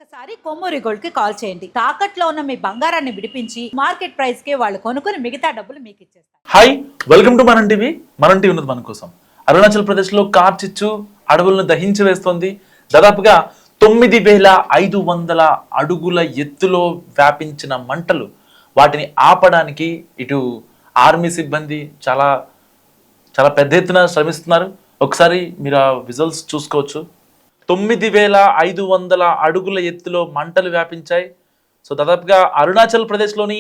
ఒక్కసారి కొమ్మూరి గోల్డ్ కి కాల్ చేయండి. తాకట్లో ఉన్న మీ బంగారాన్ని విడిపించి మార్కెట్ ప్రైస్ కి వాళ్ళు కొనుక్కుని మిగతా డబ్బులు మీకు ఇచ్చేస్తారు. హాయ్, వెల్కమ్ టు మనం టీవీ. మనం టీవీ ఉన్నది మన కోసం. అరుణాచల్ ప్రదేశ్ లో కార్చిచ్చు అడవులను దహించి వేస్తోంది. దాదాపుగా 9,500 అడుగుల ఎత్తులో వ్యాపించిన మంటలు. వాటిని ఆపడానికి ఇటు ఆర్మీ సిబ్బంది చాలా చాలా పెద్ద ఎత్తున శ్రమిస్తున్నారు. ఒకసారి మీరు ఆ విజువల్స్ చూసుకోవచ్చు. 9,500 అడుగుల ఎత్తులో మంటలు వ్యాపించాయి. సో దాదాపుగా అరుణాచల్ ప్రదేశ్లోని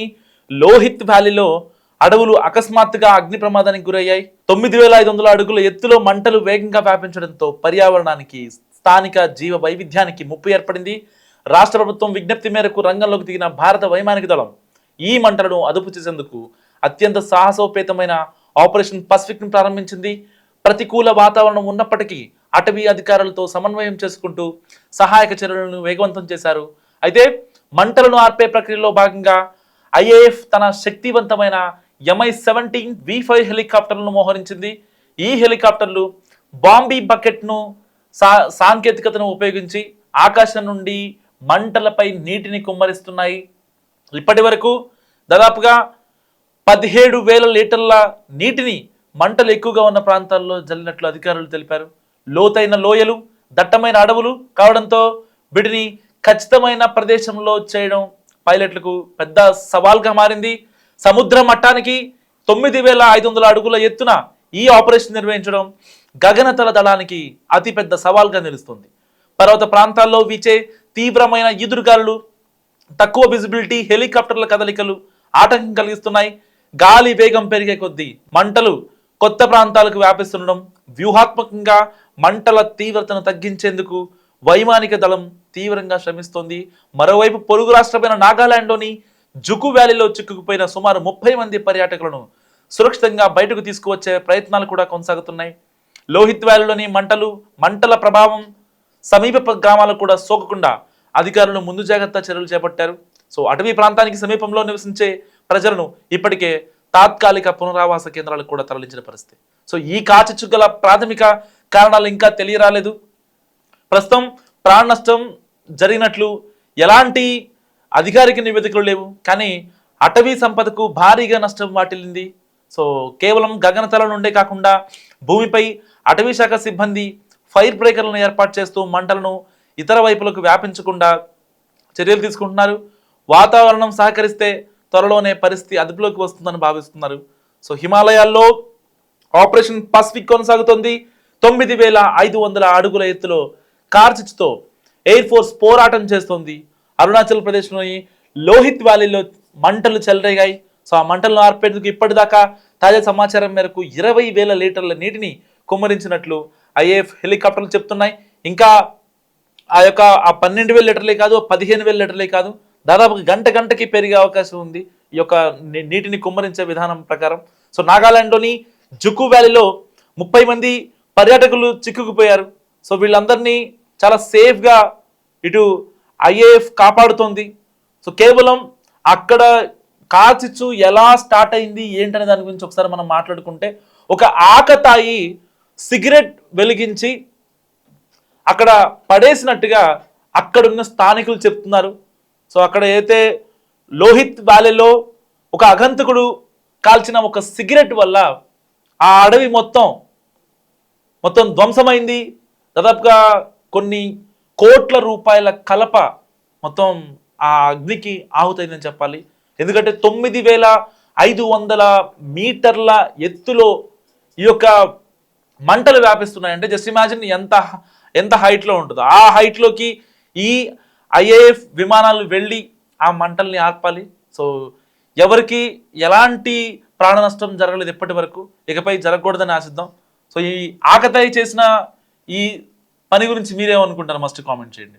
లోహిత్ వ్యాలీలో అడవులు అకస్మాత్తుగా అగ్ని ప్రమాదానికి గురయ్యాయి. 9,500 అడుగుల ఎత్తులో మంటలు వేగంగా వ్యాపించడంతో పర్యావరణానికి, స్థానిక జీవ వైవిధ్యానికి ముప్పు ఏర్పడింది. రాష్ట్ర ప్రభుత్వం విజ్ఞప్తి మేరకు రంగంలోకి దిగిన భారత వైమానిక దళం ఈ మంటలను అదుపు చేసేందుకు అత్యంత సాహసోపేతమైన ఆపరేషన్ పసిఫిక్ ను ప్రారంభించింది. ప్రతికూల వాతావరణం ఉన్నప్పటికీ అటవీ అధికారులతో సమన్వయం చేసుకుంటూ సహాయక చర్యలను వేగవంతం చేశారు. అయితే మంటలను ఆర్పే ప్రక్రియలో భాగంగా ఐఏఎఫ్ తన శక్తివంతమైన MI-17 V5 హెలికాప్టర్లను మోహరించింది. ఈ హెలికాప్టర్లు బాంబీ బకెట్ను సాంకేతికతను ఉపయోగించి ఆకాశం నుండి మంటలపై నీటిని కుమ్మరిస్తున్నాయి. ఇప్పటి వరకు దాదాపుగా 17,000 లీటర్ల నీటిని మంటలు ఎక్కువగా ఉన్న ప్రాంతాల్లో జల్లినట్లు అధికారులు తెలిపారు. లోతైన లోయలు, దట్టమైన అడవులు కావడంతో వీటిని ఖచ్చితమైన ప్రదేశంలో చేయడం పైలట్లకు పెద్ద సవాల్గా మారింది. సముద్ర మట్టానికి 9,500 అడుగుల ఎత్తున ఈ ఆపరేషన్ నిర్వహించడం గగనతల దళానికి అతిపెద్ద సవాల్గా నిలుస్తుంది. పర్వత ప్రాంతాల్లో వీచే తీవ్రమైన ఈదురుగాలులు, తక్కువ విజిబిలిటీ, హెలికాప్టర్ల కదలికలు ఆటంకం కలిగిస్తున్నాయి. గాలి వేగం పెరిగే కొద్దీ మంటలు కొత్త ప్రాంతాలకు వ్యాపిస్తుండడం, వ్యూహాత్మకంగా మంటల తీవ్రతను తగ్గించేందుకు వైమానిక దళం తీవ్రంగా శ్రమిస్తోంది. మరోవైపు పొరుగు రాష్ట్రమైన నాగాలాండ్లోని జుకు వ్యాలీలో చిక్కుకుపోయిన సుమారు 30 మంది పర్యాటకులను సురక్షితంగా బయటకు తీసుకువచ్చే ప్రయత్నాలు కూడా కొనసాగుతున్నాయి. లోహిత్ వ్యాలీలోని మంటల ప్రభావం సమీప గ్రామాలకు కూడా సోకకుండా అధికారులు ముందు జాగ్రత్త చర్యలు చేపట్టారు. సో అటవీ ప్రాంతానికి సమీపంలో నివసించే ప్రజలను ఇప్పటికే తాత్కాలిక పునరావాస కేంద్రాలకు కూడా తరలించిన పరిస్థితి. సో ఈ కాచిచ్చు గల ప్రాథమిక కారణాలు ఇంకా తెలియరాలేదు. ప్రస్తుతం ప్రాణ నష్టం జరిగినట్లు ఎలాంటి అధికారిక నివేదికలు లేవు, కానీ అటవీ సంపదకు భారీగా నష్టం వాటిల్లింది. సో కేవలం గగనతల నుండే కాకుండా భూమిపై అటవీ శాఖ సిబ్బంది ఫైర్ బ్రేకర్లను ఏర్పాటు చేస్తూ మంటలను ఇతర వైపులకు వ్యాపించకుండా చర్యలు తీసుకుంటున్నారు. వాతావరణం సహకరిస్తే త్వరలోనే పరిస్థితి అదుపులోకి వస్తుందని భావిస్తున్నారు. సో హిమాలయాల్లో ఆపరేషన్ పసిఫిక్ కొనసాగుతోంది. 9,500 అడుగుల ఎత్తులో కార్చిచ్తో ఎయిర్ ఫోర్స్ పోరాటం చేస్తోంది. అరుణాచల్ ప్రదేశ్లోని లోహిత్ వ్యాలీలో మంటలు చెలరేగాయి. సో ఆ మంటలను ఆర్పేందుకు ఇప్పటిదాకా తాజా సమాచారం మేరకు 20,000 లీటర్ల నీటిని కుమ్మరించినట్లు ఐఏఎఫ్ హెలికాప్టర్లు చెప్తున్నాయి. ఇంకా ఆ 12,000 లీటర్లే కాదు, 15,000 లీటర్లే కాదు, దాదాపు గంటకి పెరిగే అవకాశం ఉంది ఈ యొక్క నీటిని కుమ్మరించే విధానం ప్రకారం. సో నాగాలాండ్లోని జుకు వ్యాలీలో 30 మంది పర్యాటకులు చిక్కుకుపోయారు. సో వీళ్ళందరినీ చాలా సేఫ్గా ఇటు ఐఏఎఫ్ కాపాడుతోంది. సో కేవలం అక్కడ కార్చిచ్చు ఎలా స్టార్ట్ అయింది ఏంటనే దాని గురించి ఒకసారి మనం మాట్లాడుకుంటే, ఒక ఆకతాయి సిగరెట్ వెలిగించి అక్కడ పడేసినట్టుగా అక్కడున్న స్థానికులు చెప్తున్నారు. సో అక్కడ అయితే లోహిత్ వ్యాలీలో ఒక అగంతకుడు కాల్చిన ఒక సిగరెట్ వల్ల ఆ అడవి మొత్తం ధ్వంసమైంది. దాదాపుగా కొన్ని కోట్ల రూపాయల కలప మొత్తం ఆ అగ్నికి ఆహుతైందని చెప్పాలి. ఎందుకంటే 9,500 మీటర్ల ఎత్తులో ఈ యొక్క మంటలు వ్యాపిస్తున్నాయంటే జస్ట్ ఇమాజిన్ ఎంత హైట్లో ఉంటుందో. ఆ హైట్లోకి ఈ ఐఏఎఫ్ విమానాలు వెళ్ళి ఆ మంటల్ని ఆర్పాలి. సో ఎవరికి ఎలాంటి ప్రాణ నష్టం జరగలేదు ఇప్పటి వరకు, ఇకపై జరగకూడదని ఆశిద్దాం. సో ఈ ఆకతాయి చేసిన ఈ పని గురించి మీరేమనుకుంటారు? మస్ట్ కామెంట్ చేయండి.